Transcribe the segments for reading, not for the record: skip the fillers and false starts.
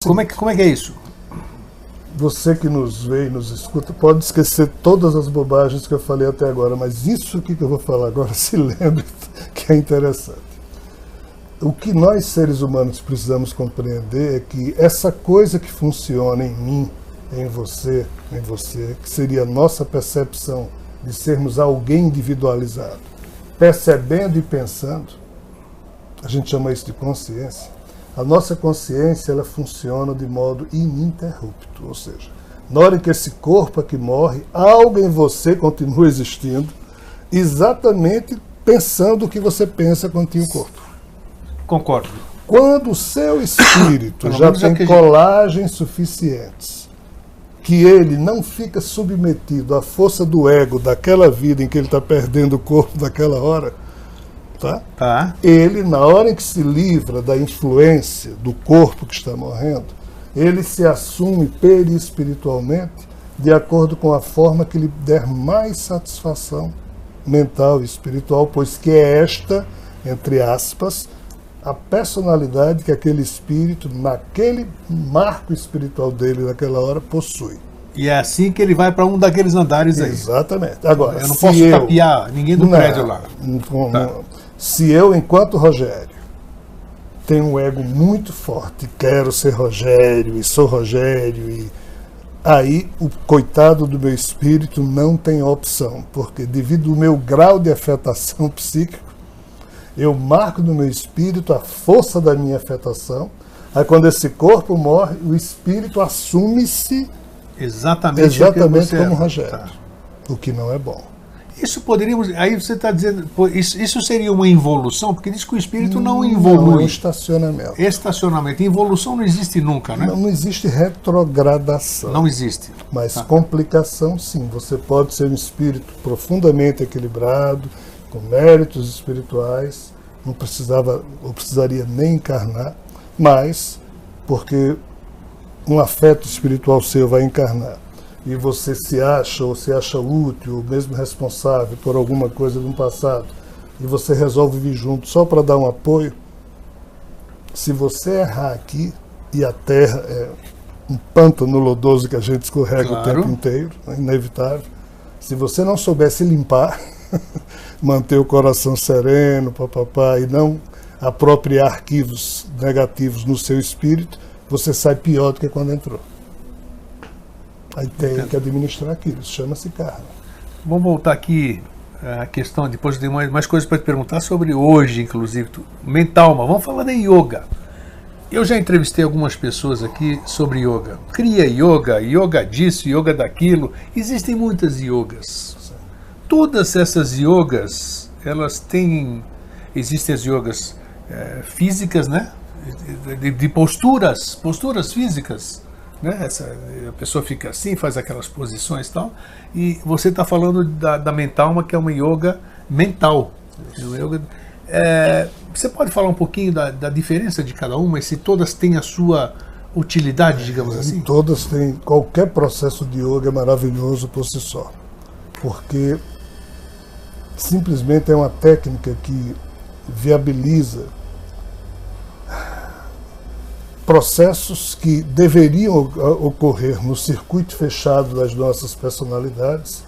Como é que é isso? Você que nos vê e nos escuta pode esquecer todas as bobagens que eu falei até agora, mas isso aqui que eu vou falar agora, se lembre que é interessante. O que nós, seres humanos, precisamos compreender é que essa coisa que funciona em mim, em você, que seria a nossa percepção de sermos alguém individualizado, percebendo e pensando, a gente chama isso de consciência. A nossa consciência, ela funciona de modo ininterrupto, ou seja, na hora que esse corpo aqui morre, algo em você continua existindo, exatamente pensando o que você pensa quando tinha o corpo. Concordo. Quando o seu espírito já tem colagens suficientes, que ele não fica submetido à força do ego daquela vida em que ele está perdendo o corpo naquela hora, tá? Ele, na hora em que se livra da influência do corpo que está morrendo, ele se assume perispiritualmente de acordo com a forma que lhe der mais satisfação mental e espiritual, pois que é esta, entre aspas, a personalidade que aquele espírito, naquele marco espiritual dele naquela hora, possui. E é assim que ele vai para um daqueles andares aí. Exatamente. Agora, eu não posso tapear ninguém do prédio lá. Se eu, enquanto Rogério, tenho um ego muito forte, quero ser Rogério e sou Rogério, e aí o coitado do meu espírito não tem opção, porque devido ao meu grau de afetação psíquica, eu marco no meu espírito a força da minha afetação, aí quando esse corpo morre, o espírito assume-se exatamente como Rogério, o que não é bom. Isso poderíamos. Aí você está dizendo. Isso seria uma involução? Porque diz que o espírito não evolui. Não, é um estacionamento. Estacionamento. Involução não existe nunca, né? Não existe retrogradação. Não existe. Mas complicação, sim. Você pode ser um espírito profundamente equilibrado, com méritos espirituais, não precisaria nem encarnar, mas porque um afeto espiritual seu vai encarnar, e você se acha útil, ou mesmo responsável por alguma coisa do passado, e você resolve vir junto só para dar um apoio, se você errar aqui, e a Terra é um pântano lodoso que a gente escorrega o tempo inteiro, é inevitável, se você não soubesse limpar, manter o coração sereno, e não apropriar arquivos negativos no seu espírito, você sai pior do que quando entrou. Aí tem que administrar aquilo, isso chama-se karma. Vamos voltar aqui à questão, depois tem mais coisas para te perguntar sobre hoje, inclusive, mental, mas vamos falar da yoga. Eu já entrevistei algumas pessoas aqui sobre yoga. Cria yoga disso, yoga daquilo, existem muitas yogas. Todas essas yogas, elas têm, existem as yogas físicas, né? De posturas físicas, né? A pessoa fica assim, faz aquelas posições e tal, e você está falando da mental, que é uma yoga mental. Você pode falar um pouquinho da diferença de cada uma e se todas têm a sua utilidade, digamos assim? Todas têm. Qualquer processo de yoga é maravilhoso por si só, porque simplesmente é uma técnica que viabiliza processos que deveriam ocorrer no circuito fechado das nossas personalidades,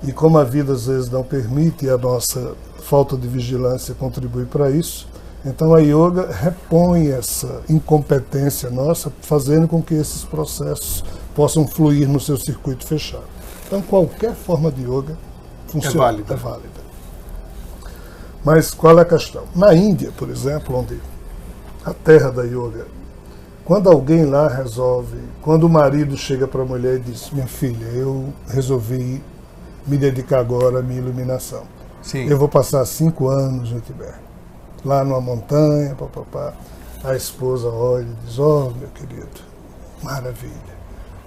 e como a vida às vezes não permite e a nossa falta de vigilância contribui para isso, então a yoga repõe essa incompetência nossa, fazendo com que esses processos possam fluir no seu circuito fechado. Então qualquer forma de yoga funciona, é válida. Mas qual é a questão? Na Índia, por exemplo, onde a terra da yoga, quando alguém lá resolve, quando o marido chega para a mulher e diz: minha filha, eu resolvi me dedicar agora à minha iluminação. Sim. Eu vou passar 5 anos no Tibete, lá numa montanha, A esposa olha e diz: oh, meu querido, maravilha.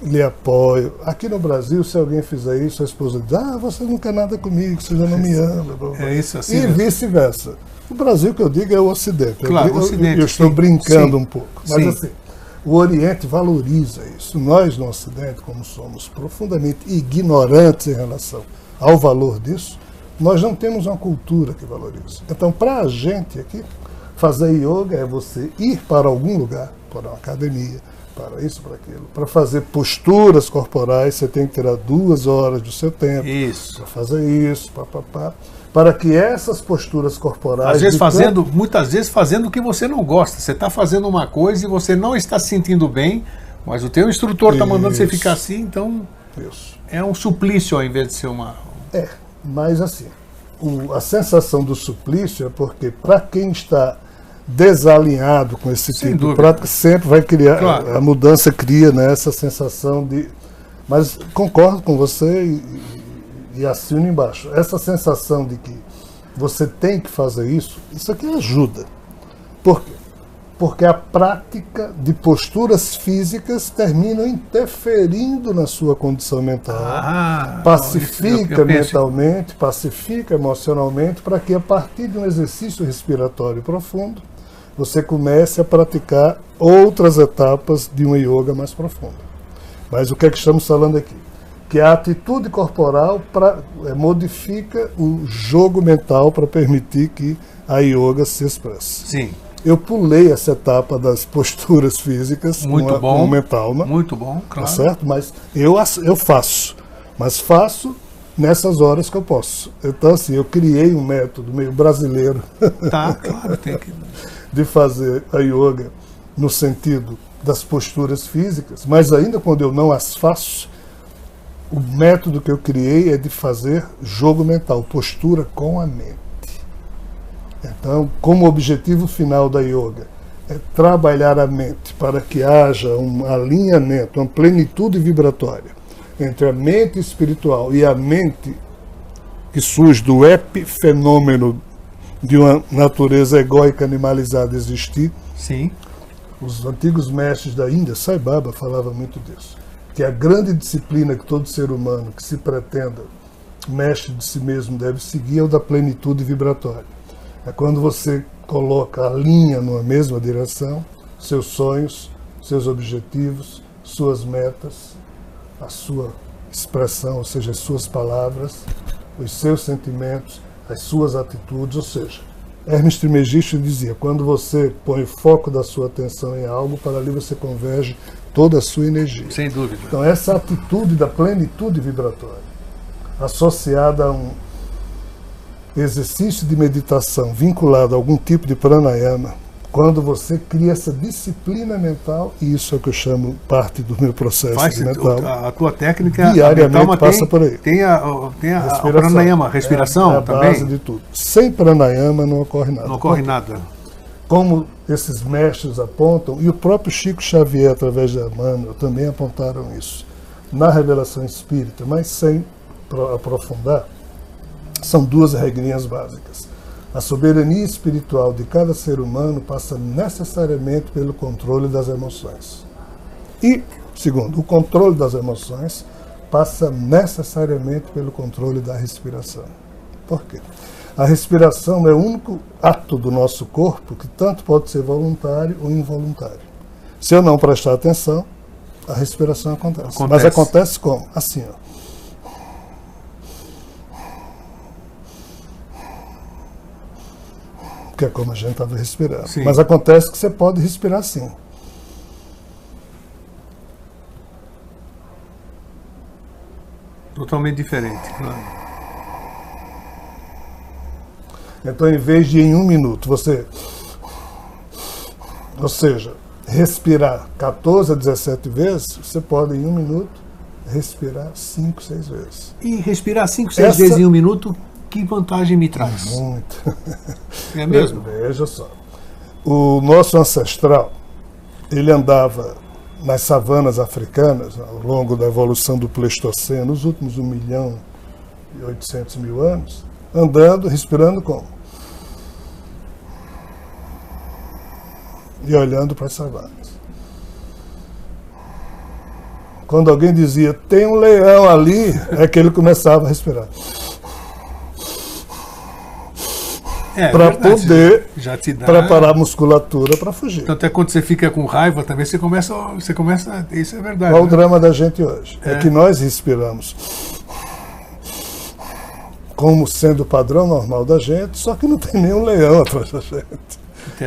Lhe apoio. Aqui no Brasil, se alguém fizer isso, a esposa diz: ah, você não quer nada comigo, você já não me ama. É isso assim. E vice-versa. O Brasil, que eu digo, é o Ocidente. Claro, o Ocidente. Eu estou brincando um pouco. Mas assim, o Oriente valoriza isso. Nós, no Ocidente, como somos profundamente ignorantes em relação ao valor disso, nós não temos uma cultura que valoriza. Então, para a gente aqui, Fazer yoga é você ir para algum lugar, para uma academia, para isso, para aquilo. Para fazer posturas corporais, você tem que tirar 2 horas do seu tempo. Isso. Para fazer isso, para que essas posturas corporais... Às vezes muitas vezes fazendo o que você não gosta. Você está fazendo uma coisa e você não está se sentindo bem, mas o teu instrutor está mandando você ficar assim, então Isso. é um suplício ao invés de ser uma... Mas assim, a sensação do suplício é porque para quem está desalinhado com esse Sem tipo dúvida. de prática, sempre vai criar, Claro. a mudança cria, né, essa sensação de... Mas concordo com você e assino embaixo. Essa sensação de que você tem que fazer isso aqui ajuda. Por quê? Porque a prática de posturas físicas termina interferindo na sua condição mental. Pacifica mentalmente, pacifica emocionalmente, para que a partir de um exercício respiratório profundo, você comece a praticar outras etapas de uma yoga mais profunda. Mas o que é que estamos falando aqui? Que a atitude corporal modifica o jogo mental para permitir que a yoga se expresse. Sim. Eu pulei essa etapa das posturas físicas Muito bom, com o mentalma. Muito bom, claro. Tá certo? Mas eu faço. Mas faço nessas horas que eu posso. Então, assim, eu criei um método meio brasileiro Tá, claro, tem que... de fazer a yoga no sentido das posturas físicas, mas ainda quando eu não as faço, o método que eu criei é de fazer jogo mental, postura com a mente. Então, como objetivo final da yoga é trabalhar a mente para que haja um alinhamento, uma plenitude vibratória entre a mente espiritual e a mente que surge do epifenômeno de uma natureza egóica animalizada existir. Sim. Os antigos mestres da Índia, Sai Baba, falava muito disso, que a grande disciplina que todo ser humano que se pretenda mestre de si mesmo deve seguir é o da plenitude vibratória. É quando você coloca a linha numa mesma direção, seus sonhos, seus objetivos, suas metas, a sua expressão, ou seja, as suas palavras, os seus sentimentos, as suas atitudes, ou seja, Hermes Trismegisto dizia, quando você põe o foco da sua atenção em algo, para ali você converge toda a sua energia. Sem dúvida. Então essa atitude da plenitude vibratória, associada a um exercício de meditação vinculado a algum tipo de pranayama, quando você cria essa disciplina mental, e isso é o que eu chamo parte do meu processo mental. A tua técnica diariamente passa por aí. Tem a pranayama, respiração é a também? base de tudo. Sem pranayama não ocorre nada. Não ocorre nada. Como esses mestres apontam, e o próprio Chico Xavier, através de Emmanuel, também apontaram isso na revelação espírita, mas sem aprofundar, são 2 regrinhas básicas. A soberania espiritual de cada ser humano passa necessariamente pelo controle das emoções. E, segundo, o controle das emoções passa necessariamente pelo controle da respiração. Por quê? A respiração é o único ato do nosso corpo que tanto pode ser voluntário ou involuntário. Se eu não prestar atenção, a respiração acontece. Mas acontece como? Assim, ó. Que é como a gente estava respirando. Sim. Mas acontece que você pode respirar assim. Totalmente diferente, claro. Então, em vez de em 1 minuto, você... Ou seja, respirar 14 a 17 vezes, você pode, em 1 minuto, respirar 5, 6 vezes. E respirar 5, 6 vezes em 1 minuto, que vantagem me traz? Muito. É mesmo? Veja só. O nosso ancestral, ele andava nas savanas africanas, ao longo da evolução do Pleistoceno, nos últimos 1.800.000 anos, andando, respirando como? E olhando para as savanas. Quando alguém dizia, tem um leão ali, é que ele começava a respirar. Para poder já te dá... preparar a musculatura para fugir. Tanto é quando você fica com raiva também, você começa isso é verdade. Qual o drama da gente hoje? É que nós respiramos como sendo o padrão normal da gente, só que não tem nenhum leão atrás da gente.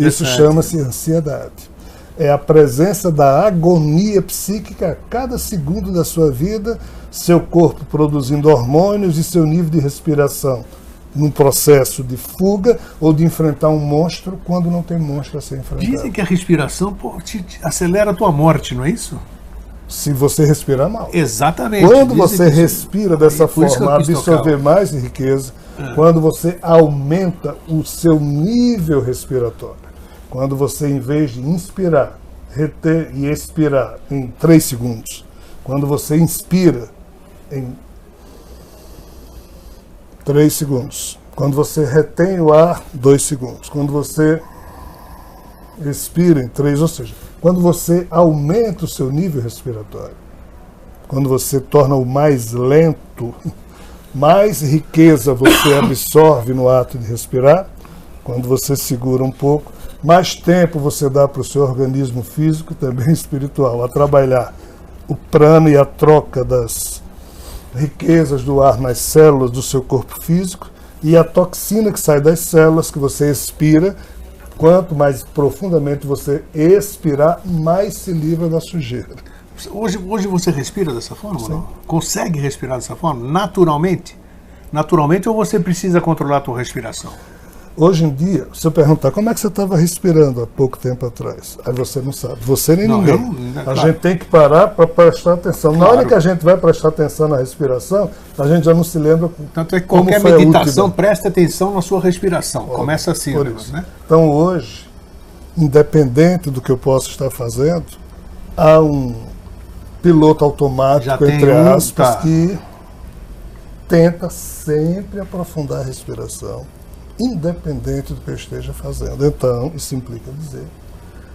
Isso chama-se ansiedade. É a presença da agonia psíquica a cada segundo da sua vida, seu corpo produzindo hormônios e seu nível de respiração num processo de fuga ou de enfrentar um monstro quando não tem monstro a ser enfrentado. Dizem que a respiração te acelera a tua morte, não é isso? Se você respirar mal. Exatamente. Quando você respira dessa forma, absorver mais riqueza, quando você aumenta o seu nível respiratório, quando você, em vez de inspirar, reter e expirar em 3 segundos, quando você inspira em 3 segundos, quando você retém o ar, 2 segundos, quando você expira em 3, ou seja, quando você aumenta o seu nível respiratório, quando você torna o mais lento, mais riqueza você absorve no ato de respirar, quando você segura um pouco, mais tempo você dá para o seu organismo físico e também espiritual a trabalhar o prana e a troca das riquezas do ar nas células do seu corpo físico e a toxina que sai das células que você expira. Quanto mais profundamente você expirar, mais se livra da sujeira. Hoje você respira dessa forma? Não? Consegue respirar dessa forma? Naturalmente? Naturalmente ou você precisa controlar a tua respiração? Hoje em dia, se eu perguntar como é que você estava respirando há pouco tempo atrás, aí você não sabe. Você nem ninguém. A gente tem que parar para prestar atenção. Na hora que a gente vai prestar atenção na respiração, a gente já não se lembra. Tanto é que qualquer meditação, preste atenção na sua respiração. Começa assim, né? Então hoje, independente do que eu possa estar fazendo, há um piloto automático, entre aspas, que tenta sempre aprofundar a respiração, independente do que eu esteja fazendo. Então, isso implica dizer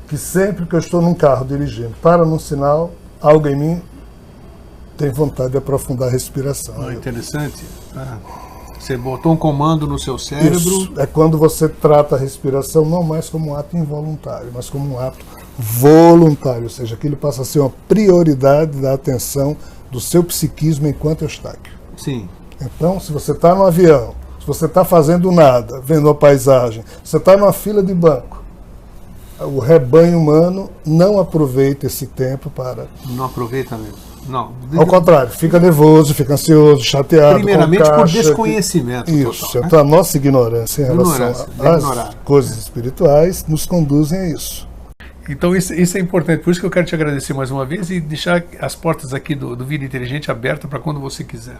que sempre que eu estou num carro dirigindo, para num sinal, algo em mim tem vontade de aprofundar a respiração. Interessante. Você botou um comando no seu cérebro. Isso é quando você trata a respiração não mais como um ato involuntário, mas como um ato voluntário, ou seja, aquilo passa a ser uma prioridade da atenção do seu psiquismo enquanto estáquio. Sim. Então, se você está no avião, se você está fazendo nada, vendo uma paisagem, você está numa fila de banco, o rebanho humano não aproveita esse tempo para... Não aproveita mesmo. Não. Ao contrário, fica nervoso, fica ansioso, chateado. Primeiramente por desconhecimento. Isso, total, então a nossa ignorância em relação às coisas espirituais nos conduzem a isso. Então isso é importante, por isso que eu quero te agradecer mais uma vez e deixar as portas aqui do Vida Inteligente abertas para quando você quiser.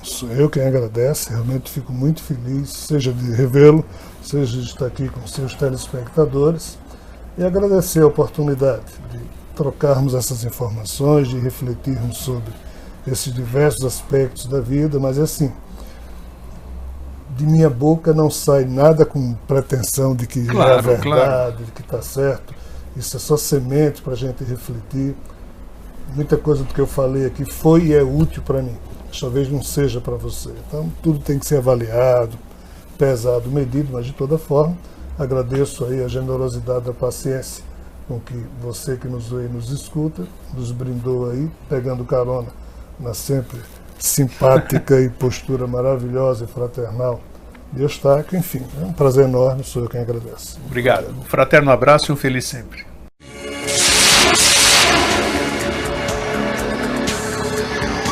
Sou eu quem agradece, realmente fico muito feliz, seja de revê-lo, seja de estar aqui com seus telespectadores, e agradecer a oportunidade de trocarmos essas informações, de refletirmos sobre esses diversos aspectos da vida, mas assim, de minha boca não sai nada com pretensão de que é verdade, de que está certo. Isso é só semente para a gente refletir. Muita coisa do que eu falei aqui foi e é útil para mim. Talvez não seja para você. Então, tudo tem que ser avaliado, pesado, medido, mas de toda forma, agradeço aí a generosidade, a paciência com que você que nos vê e nos escuta, nos brindou aí, pegando carona na sempre simpática e postura maravilhosa e fraternal de Eustáquio. Enfim, é um prazer enorme, sou eu quem agradece. Obrigado. Um fraterno abraço e um feliz sempre.